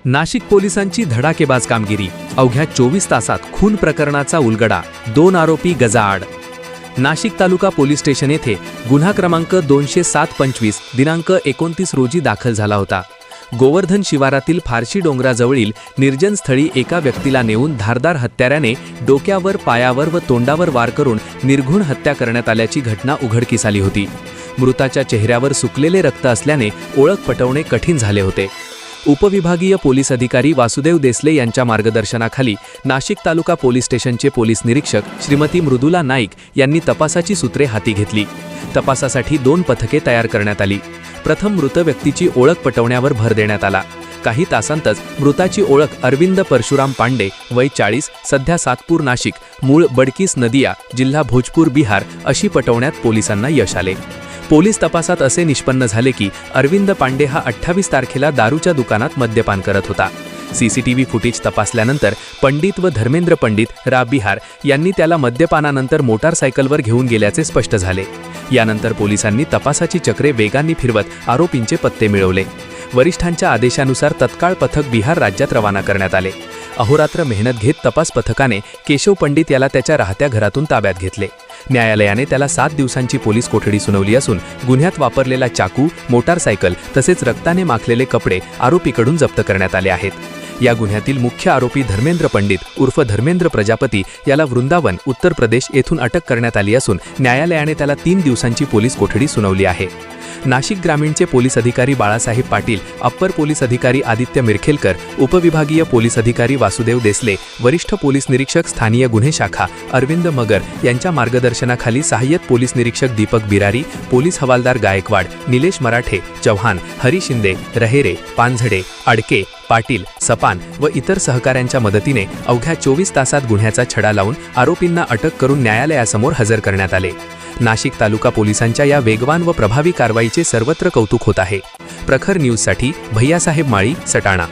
नाशिक पोलिसांची धडाकेबाज कामगिरी। अवघ्या 24 तासात खून प्रकरणाचा उलगडा, 2 आरोपी गजाआड। नाशिक तालुका पोलीस स्टेशन येथे गुन्हा क्रमांक 207-25 दिनांक 29 रोजी दाखल झाला होता। गोवर्धन शिवारातील फारशी डोंगराजवळील निर्जन स्थळी एका व्यक्तीला नेऊन धारदार हत्याराने डोक्यावर, पायावर व तोंडावर वार करून निर्घृण हत्या करण्यात आल्याची घटना उघडकीस आली होती। मृताच्या चेहऱ्यावर सुकलेले रक्त असल्याने ओळख पटवणे कठीण झाले होते। उपविभागीय पोलीस अधिकारी वासुदेव देसले यांच्या मार्गदर्शनाखाली नाशिक तालुका पोलीस स्टेशनचे पोलीस निरीक्षक श्रीमती मृदुला नाईक यांनी तपासाची सूत्रे हाती घेतली। तपासासाठी 2 पथके तयार करण्यात आली। प्रथम मृत व्यक्तीची ओळख पटवण्यावर भर देण्यात आला। काही तासांतच मृताची ओळख अरविंद परशुराम पांडे, वय 40, सध्या सातपूर नाशिक, मूळ बडकीस नदिया, जिल्हा भोजपूर बिहार अशी पटवण्यात पोलिसांना यश आले। पोलीस तपासात असे निष्पन्न झाले की अरविंद पांडे हा 28 तारखेला दारूच्या दुकानात मद्यपान करत होता। सीसीटीव्ही फुटेज तपासल्यानंतर पंडित व धर्मेंद्र पंडित रा बिहार यांनी त्याला मद्यपानानंतर मोटारसायकलवर घेऊन गेल्याचे स्पष्ट झाले। यानंतर पोलिसांनी तपासाची चक्रे वेगाने फिरवत आरोपींचे पत्ते मिळवले। वरिष्ठांच्या आदेशानुसार तत्काळ पथक बिहार राज्यात रवाना करण्यात आले। अहोरात्र मेहनत घेत तपास पथकाने केशव पंडित याला त्याच्या राहत्या घरातून ताब्यात घेतले। न्यायालयाने त्याला 7 दिवसांची पोलीस कोठडी सुनावली असून गुन्ह्यात वापरलेला चाकू, मोटारसायकल तसेच रक्ताने माखलेले कपडे आरोपीकडून जप्त करण्यात आले आहेत। या गुन्ह्यातील मुख्य आरोपी धर्मेंद्र पंडित उर्फ धर्मेंद्र प्रजापती याला वृंदावन, उत्तर प्रदेश येथून अटक करण्यात आली असून न्यायालयाने त्याला 3 दिवसांची पोलीस कोठडी सुनावली आहे। नाशिक ग्रामीणचे पोलीस अधिकारी बाळासाहेब पाटील, अप्पर पोलीस अधिकारी आदित्य मिरखेलकर, उपविभागीय पोलीस अधिकारी वासुदेव देसले, वरिष्ठ पोलीस निरीक्षक स्थानीय गुन्हे शाखा अरविंद मगर यांच्या मार्गदर्शनाखाली सहाय्यक पोलीस निरीक्षक दीपक बिरारी, पोलीस हवालदार गायकवाड, निलेश मराठे, चव्हाण, हरी शिंदे, रहेरे, पानझडे, अडके, पाटील, सपान व इतर सहकाऱ्यांच्या मदतीने अवघ्या 24 तासात गुन्ह्याचा छडा लावून आरोपींना अटक करून न्यायालयासमोर हजर करण्यात आले। नाशिक तालुका पोलिसांच्या या वेगवान व प्रभावी कारवाईचे सर्वत्र कौतुक होत आहे। प्रखर न्यूजसाठी भैयासाहेब माळी, सटाणा।